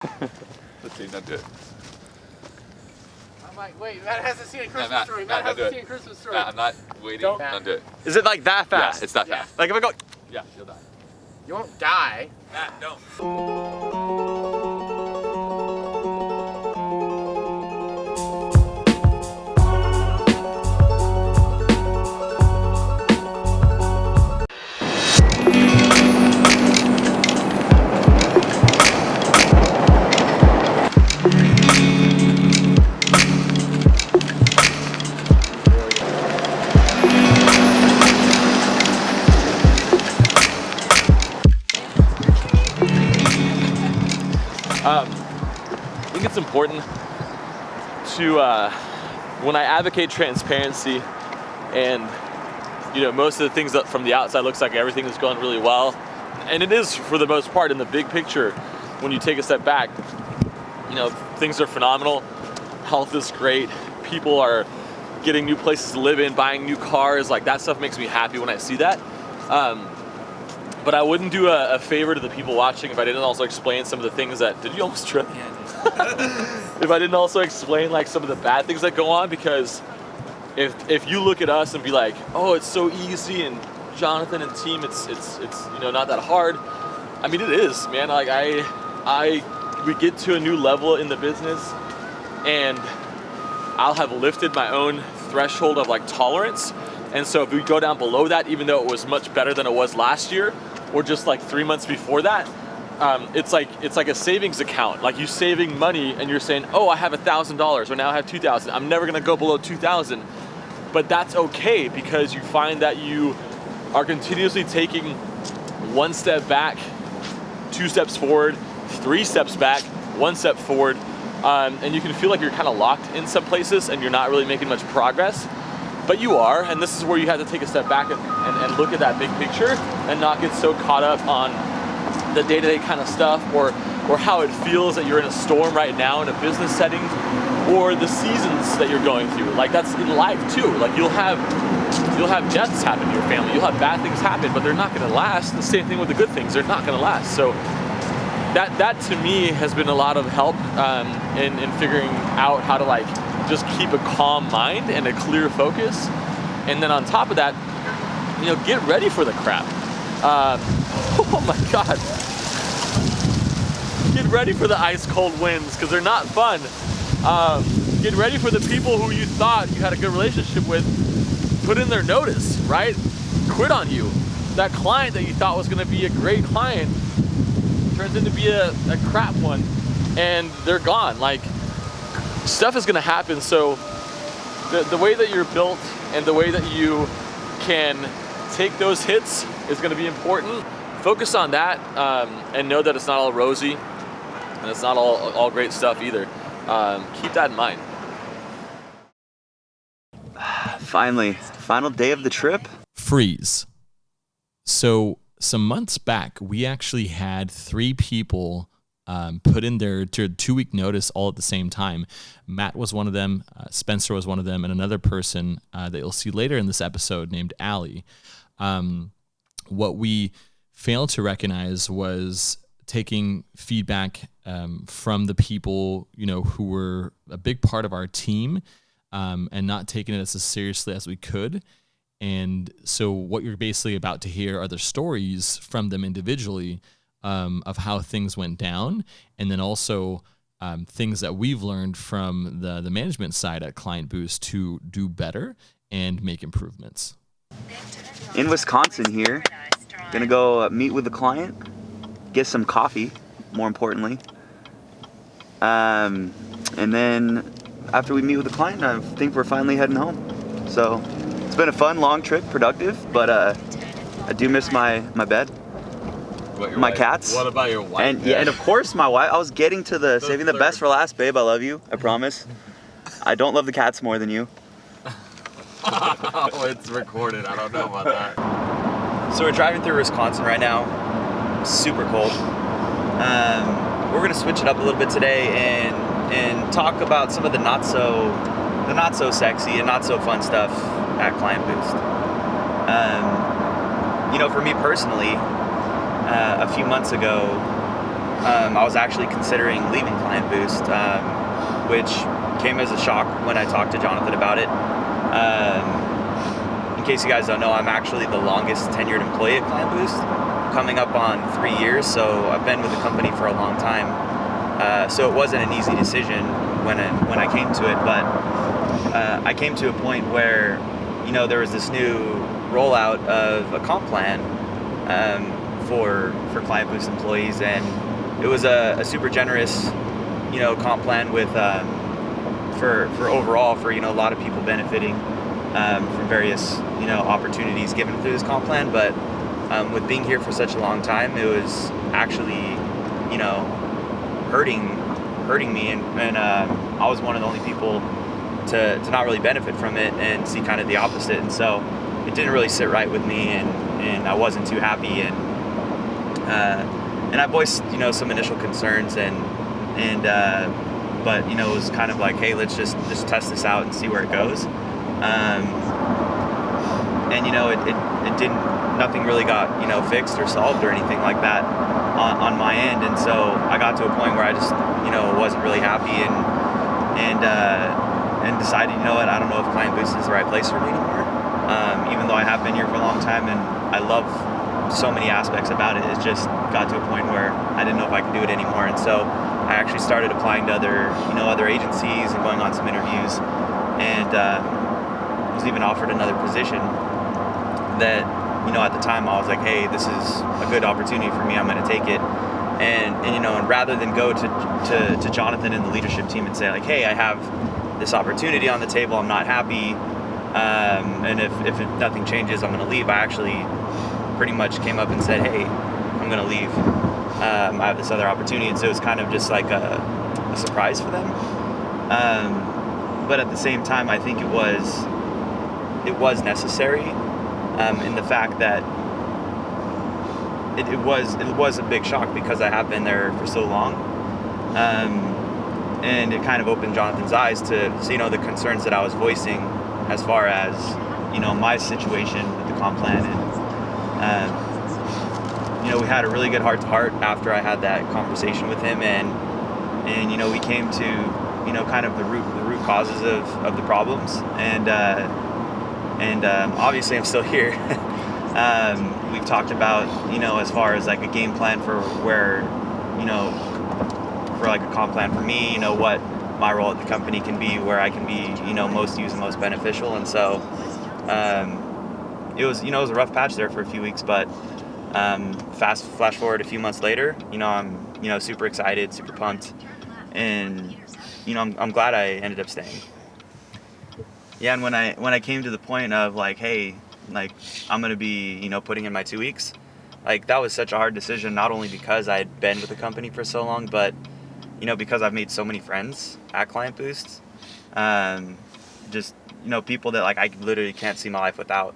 Let's see, not do it. I'm like, wait, Matt hasn't seen a Christmas story. Matt hasn't seen a Christmas story. I'm not waiting. Don't do it. Is it like that fast? Yeah, it's that fast. Like if I go... Yeah, you'll die. You won't die. Matt, don't. I think it's important to, when I advocate transparency and, most of the things that from the outside looks like everything is going really well, and it is for the most part in the big picture. When you take a step back, things are phenomenal. Health is great. People are getting new places to live in, buying new cars. Like that stuff makes me happy when I see that. But I wouldn't do a favor to the people watching if I didn't also explain some of the things that, did you almost trip? Yeah, If I didn't also explain like some of the bad things that go on, because if you look at us and be like, oh, it's so easy and Jonathan and team, it's not that hard. I mean, it is, man. Like we get to a new level in the business and I'll have lifted my own threshold of like tolerance. And so if we go down below that, even though it was much better than it was last year, or just like 3 months before that, it's like a savings account. Like you saving money and you're saying, oh, I have $1,000 or now I have 2,000. I'm never gonna go below 2,000. But that's okay because you find that you are continuously taking 1 step back, 2 steps forward, 3 steps back, 1 step forward. And you can feel like you're kind of locked in some places and you're not really making much progress. But you are, and this is where you have to take a step back and look at that big picture and not get so caught up on the day-to-day kind of stuff or how it feels that you're in a storm right now in a business setting or the seasons that you're going through. Like that's in life too. Like you'll have deaths happen to your family. You'll have bad things happen, but they're not gonna last. The same thing with the good things, they're not gonna last. So that to me has been a lot of help in figuring out how to like just keep a calm mind and a clear focus. And then on top of that, get ready for the crap. Oh my God. Get ready for the ice cold winds because they're not fun. Get ready for the people who you thought you had a good relationship with, put in their notice, right? Quit on you. That client that you thought was gonna be a great client turns into be a crap one and they're gone. Like, stuff is gonna happen, so the way that you're built and the way that you can take those hits is gonna be important. Focus on that and know that it's not all rosy and it's not all great stuff either. Keep that in mind. Finally, final day of the trip. Freeze. So some months back, we actually had 3 people put in their 2-week notice all at the same time. Matt was one of them, Spencer was one of them, and another person that you'll see later in this episode named Allie. What we failed to recognize was taking feedback from the people who were a big part of our team and not taking it as seriously as we could. And so what you're basically about to hear are the stories from them individually of how things went down, and then also things that we've learned from the management side at KlientBoost to do better and make improvements. In Wisconsin here, gonna go meet with the client, get some coffee, more importantly. And then after we meet with the client, I think we're finally heading home. So it's been a fun, long trip, productive, but I do miss my bed. My cats. What about your wife? And of course my wife. I was getting to saving the best for last, babe. I love you. I promise. I don't love the cats more than you. Oh, it's recorded. I don't know about that. So we're driving through Wisconsin right now. Super cold. We're gonna switch it up a little bit today and talk about some of the not so sexy and not so fun stuff at KlientBoost. For me personally, a few months ago, I was actually considering leaving KlientBoost, which came as a shock when I talked to Jonathan about it. In case you guys don't know, I'm actually the longest tenured employee at KlientBoost, coming up on 3 years, so I've been with the company for a long time. So it wasn't an easy decision when I came to it, but I came to a point where, you know, there was this new rollout of a comp plan for KlientBoost employees, and it was a super generous, you know, comp plan with for overall for, you know, a lot of people benefiting from various, you know, opportunities given through this comp plan. But with being here for such a long time, it was actually, you know, hurting me, and I was one of the only people to not really benefit from it and see kind of the opposite. And so it didn't really sit right with me, and I wasn't too happy, and I voiced, you know, some initial concerns, but, you know, it was kind of like, hey, let's just test this out and see where it goes. And, you know, it didn't, nothing really got, you know, fixed or solved or anything like that on my end. And so I got to a point where I just, you know, wasn't really happy, and decided, you know what, I don't know if KlientBoost is the right place for me anymore. Even though I have been here for a long time and I love so many aspects about it, it just got to a point where I didn't know if I could do it anymore. And so I actually started applying to other agencies and going on some interviews, and was even offered another position that, you know, at the time I was like, hey, this is a good opportunity for me, I'm going to take it. And you know, and rather than go to Jonathan and the leadership team and say like, hey, I have this opportunity on the table, I'm not happy, and if nothing changes, I'm going to leave, I actually pretty much came up and said, hey, I'm going to leave. I have this other opportunity. And so it was kind of just like a surprise for them. But at the same time, I think it was necessary, in the fact that it was a big shock because I have been there for so long. And it kind of opened Jonathan's eyes to, you know, the concerns that I was voicing as far as, you know, my situation with the comp plan. And you know, we had a really good heart-to-heart after I had that conversation with him, and you know, we came to, you know, kind of the root causes of the problems, and obviously I'm still here. We've talked about, you know, as far as like a game plan for where, you know, for like a comp plan for me, you know, what my role at the company can be, where I can be, you know, most used and most beneficial. And so it was, you know, it was a rough patch there for a few weeks, but flash forward a few months later, you know, I'm, you know, super excited, super pumped, and you know, I'm glad I ended up staying. Yeah, and when I came to the point of like, hey, like I'm gonna be, you know, putting in my 2 weeks, like that was such a hard decision, not only because I had been with the company for so long, but you know, because I've made so many friends at KlientBoost, just, you know, people that like I literally can't see my life without,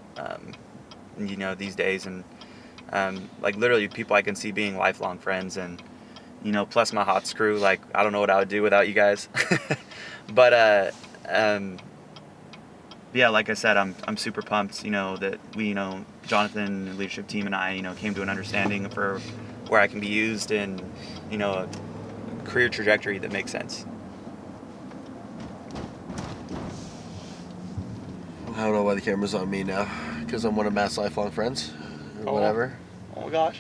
you know, these days, and like literally people I can see being lifelong friends, and you know, plus my HOTS crew, like I don't know what I would do without you guys. But yeah, like I said, I'm super pumped, you know, that we, you know, Jonathan, the leadership team, and I, you know, came to an understanding for where I can be used in, you know, a career trajectory that makes sense. I don't know why the camera's on me now, because I'm one of Matt's lifelong friends, or whatever. Oh my gosh.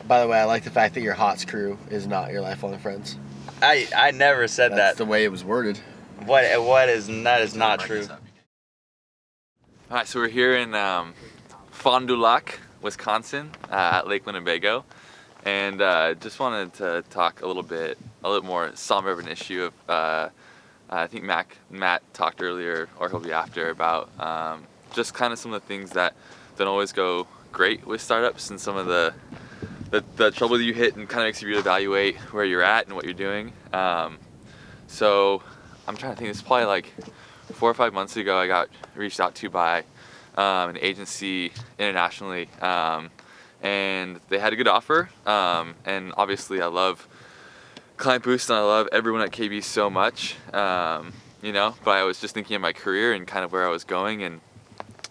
By the way, I like the fact that your HOTS crew is not your lifelong friends. I never said That's that. the way it was worded. That is not true. All right, so we're here in Fond du Lac, Wisconsin, at Lake Winnebago, and just wanted to talk a little more somber of an issue of, I think Matt talked earlier, or he'll be after, about just kind of some of the things that don't always go great with startups, and some of the trouble that you hit, and kind of makes you reevaluate where you're at and what you're doing. So I'm trying to think, it's probably like 4 or 5 months ago I got reached out to by an agency internationally, and they had a good offer, and obviously I love KlientBoost and I love everyone at KB so much, you know, but I was just thinking of my career and kind of where I was going, and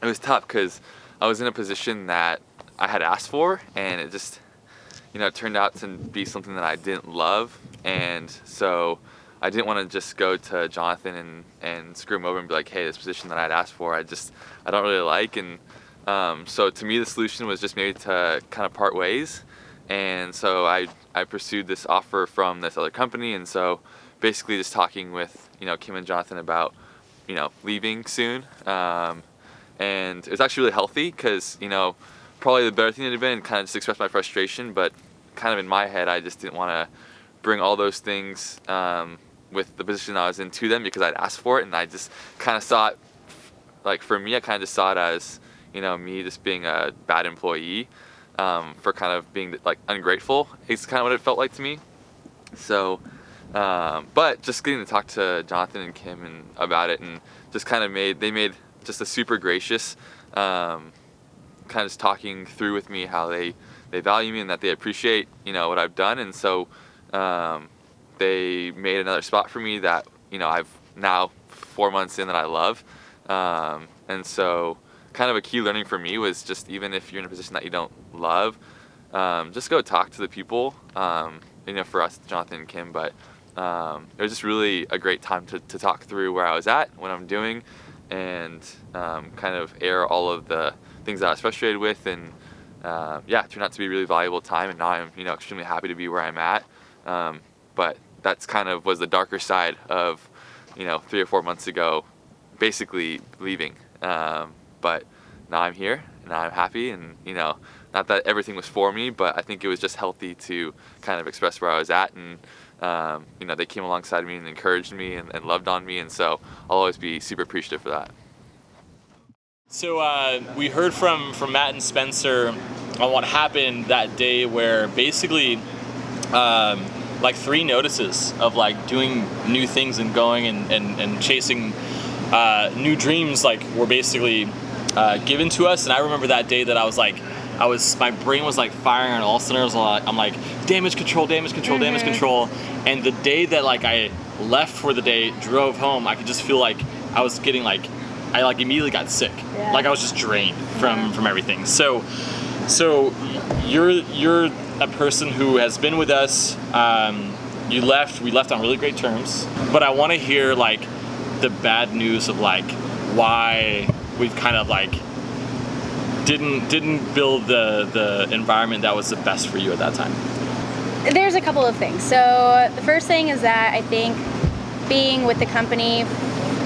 it was tough because I was in a position that I had asked for, and it just, it turned out to be something that I didn't love, and so I didn't want to just go to Jonathan and screw him over and be like, hey, this position that I'd asked for, I don't really like. And so to me, the solution was just maybe to kind of part ways. And so I pursued this offer from this other company. And so basically just talking with, Kim and Jonathan about, leaving soon. And it was actually really healthy because, probably the better thing to have been kind of just express my frustration, but kind of in my head, I just didn't want to bring all those things with the position I was in to them because I'd asked for it, and I just kind of saw it, like for me, I kind of just saw it as, me just being a bad employee for kind of being like ungrateful. It's kind of what it felt like to me. So, but just getting to talk to Jonathan and Kim about it, and just kind of made just a super gracious, kind of just talking through with me how they value me and that they appreciate, what I've done. And so, they made another spot for me that, I've now 4 months in that I love. And so kind of a key learning for me was just, even if you're in a position that you don't love, just go talk to the people, for us, Jonathan and Kim, but it was just really a great time to talk through where I was at, what I'm doing, and kind of air all of the things that I was frustrated with, and it turned out to be a really valuable time, and now I'm, extremely happy to be where I'm at. But that's kind of was the darker side of, 3 or 4 months ago, basically leaving. But now I'm here, and now I'm happy, and, not that everything was for me, but I think it was just healthy to kind of express where I was at, and, they came alongside me and encouraged me and loved on me, and so I'll always be super appreciative for that. So we heard from Matt and Spencer on what happened that day, where basically like 3 notices of like doing new things and going and chasing new dreams were basically given to us. And I remember that day that I was like, my brain was like firing on all cylinders. I'm like, damage control. And the day that I left for the day, drove home, I could just feel like I was getting I immediately got sick. Yeah. I was just drained from everything. So you're a person who has been with us. We left on really great terms, but I want to hear the bad news of why we've kind of didn't build the environment that was the best for you at that time. There's a couple of things. So the first thing is that I think being with the company,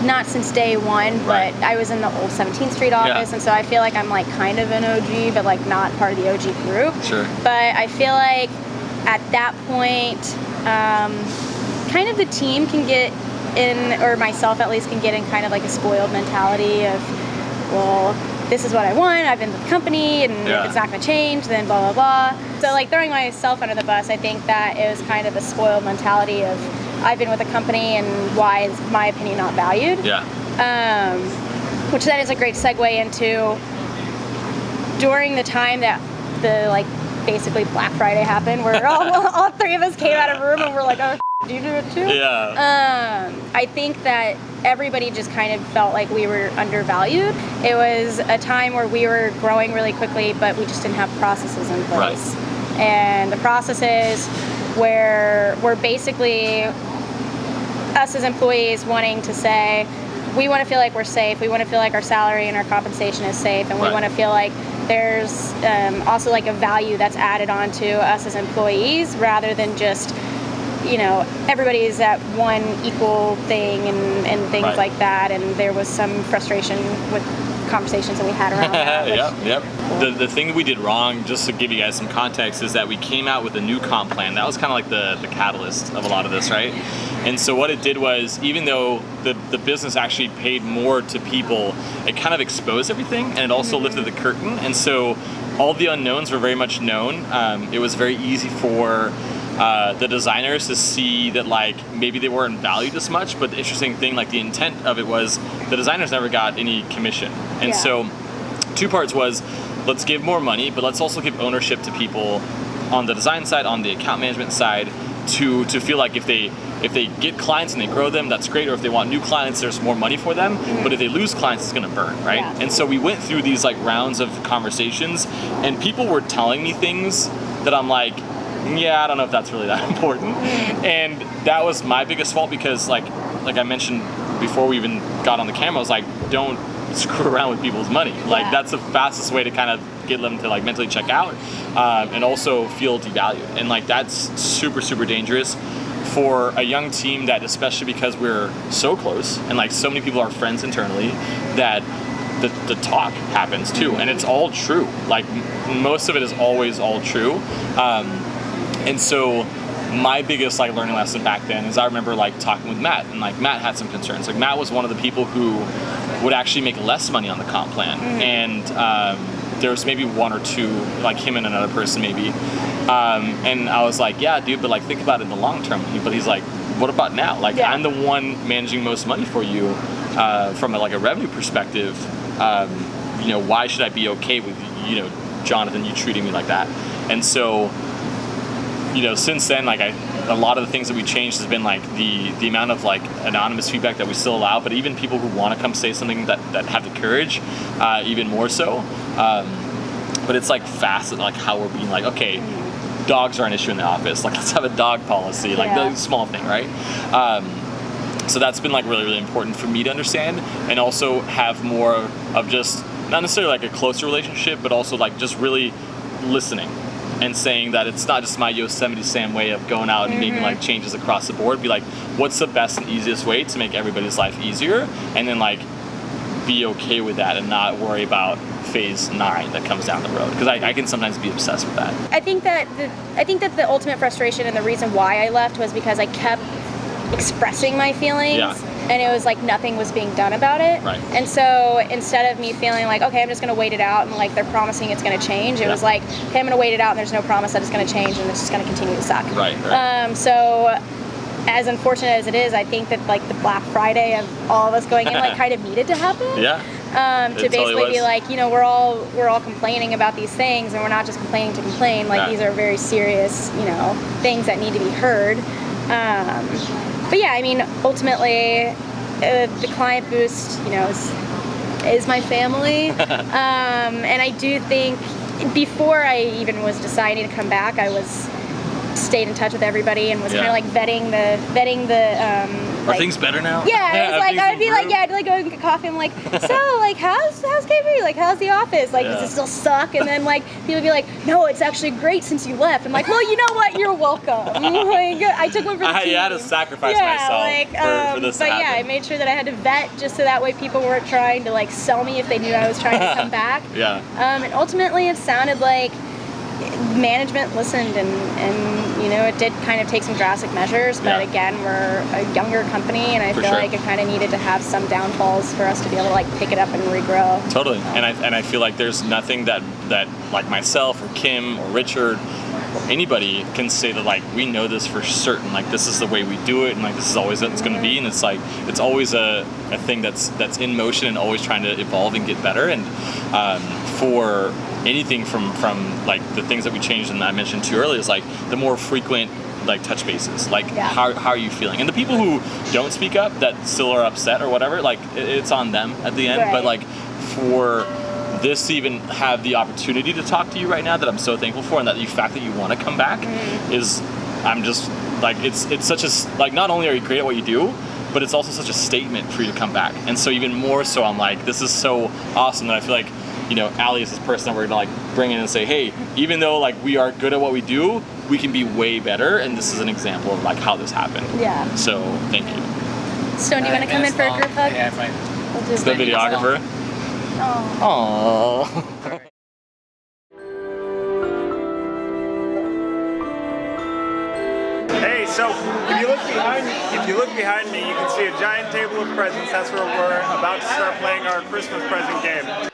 not since day one, Right. but I was in the old 17th Street office, Yeah. and so I feel like I'm kind of an OG, but not part of the OG group. Sure. But I feel like at that point, kind of the team can get in, or myself at least can get in kind of a spoiled mentality of, well, this is what I want, I've been with the company, and Yeah. if it's not going to change, then blah, blah, blah. So throwing myself under the bus, I think that it was kind of a spoiled mentality of, I've been with a company and why is my opinion not valued? Yeah. Which then is a great segue into during the time that the basically Black Friday happened, where all 3 of us came out of a room and we're like, oh, do you do it too? Yeah. I think that everybody just kind of felt like we were undervalued. It was a time where we were growing really quickly, but we just didn't have processes in place. Right. And the processes where we're basically us as employees wanting to say, we want to feel like we're safe, we want to feel like our salary and our compensation is safe, and we Right. want to feel like there's also a value that's added on to us as employees, rather than just, everybody's at one equal thing and things Right. like that. And there was some frustration with conversations that we had around that. Yep. The thing that we did wrong, just to give you guys some context, is that we came out with a new comp plan. That was kind of the catalyst of a lot of this, right? And so what it did was, even though the business actually paid more to people, it kind of exposed everything, and it also lifted the curtain. And so all the unknowns were very much known. It was very easy for the designers to see that maybe they weren't valued as much, but the interesting thing, the intent of it was the designers never got any commission. And Yeah. so 2 parts was, let's give more money, but let's also give ownership to people on the design side, on the account management side, to feel like if they get clients and they grow them, that's great. Or if they want new clients, there's more money for them. But if they lose clients, it's gonna burn, right? Yeah. And so we went through these rounds of conversations, and people were telling me things that I'm like, yeah, I don't know if that's really that important. And that was my biggest fault because like I mentioned before we even got on the camera, I was like, don't screw around with people's money. Like that's the fastest way to kind of get them to like mentally check out and also feel devalued. And like that's super, super dangerous for a young team that, especially because we're so close and like so many people are friends internally, that the talk happens too, and it's all true. Like most of it is always all true. And so my biggest like learning lesson back then is I remember like talking with Matt, and like Matt had some concerns. Like Matt was one of the people who would actually make less money on the comp plan, and there was maybe one or two, like him and another person maybe. And I was like, yeah, dude, but like think about it in the long term. But he's like, what about now? Like I'm the one managing most money for you from a revenue perspective. You know, why should I be okay with, you know, Jonathan, you treating me like that? And so, you know, since then, like a lot of the things that we changed has been like the amount of like anonymous feedback that we still allow, but even people who want to come say something that have the courage, even more so. But it's like fast at like how we're being like, okay, dogs are an issue in the office. Like let's have a dog policy, like the small thing, right? So that's been like really, really important for me to understand, and also have more of just not necessarily like a closer relationship, but also like just really listening and saying that it's not just my Yosemite Sam way of going out and making like changes across the board. Be like, what's the best and easiest way to make everybody's life easier, and then like be okay with that and not worry about phase 9 that comes down the road, because I can sometimes be obsessed with that. I think that the ultimate frustration and the reason why I left was because I kept expressing my feelings, and it was like nothing was being done about it. Right. And so instead of me feeling like, okay, I'm just going to wait it out and like they're promising it's going to change, it was like, okay, I'm going to wait it out and there's no promise that it's going to change and it's just going to continue to suck. Right. So as unfortunate as it is, I think that like the Black Friday of all of us going in like kind of needed to happen. To basically be like, you know, we're all complaining about these things, and we're not just complaining to complain. Like these are very serious, you know, things that need to be heard. But yeah, I mean, ultimately, the KlientBoost, you know, is my family. And I do think before I even was deciding to come back, I stayed in touch with everybody and was kind of like vetting the Are things better now? Yeah, it's like I'd be like, I'd like go and get coffee. I'm like, so like how's KV? Like how's the office? Like does it still suck? And then like people would be like, no, it's actually great since you left. I'm like, well, you know what? You're welcome. Like, I took one for the team. I had to sacrifice myself for this to happen. But yeah, I made sure that I had to vet just so that way people weren't trying to like sell me if they knew I was trying to come back. And ultimately it sounded like management listened, and you know, it did kind of take some drastic measures, but again, we're a younger company, and I feel like it kind of needed to have some downfalls for us to be able to like pick it up and regrow. Totally. And I feel like there's nothing that like myself or Kim or Richard or anybody can say that like we know this for certain, like this is the way we do it, and like this is always what it's going to be, and it's like it's always a thing that's in motion and always trying to evolve and get better. And for anything from like the things that we changed and I mentioned too earlier is like the more frequent like touch bases, like how are you feeling, and the people who don't speak up that still are upset or whatever, like it's on them at the end. But like for this to even have the opportunity to talk to you right now, that I'm so thankful for, and that the fact that you want to come back is, I'm just like, it's such a, like, not only are you great at what you do, but it's also such a statement for you to come back. And so even more so, I'm like, this is so awesome that I feel like, you know, Allie is this person that we're gonna like bring in and say, hey, even though like we are good at what we do, we can be way better, and this is an example of like how this happened. So thank you. Stone, do you want to come in for a group hug? Yeah, fine. We'll do The videographer. Aww. Hey, so if you look behind me, you can see a giant table of presents. That's where we're about to start playing our Christmas present game.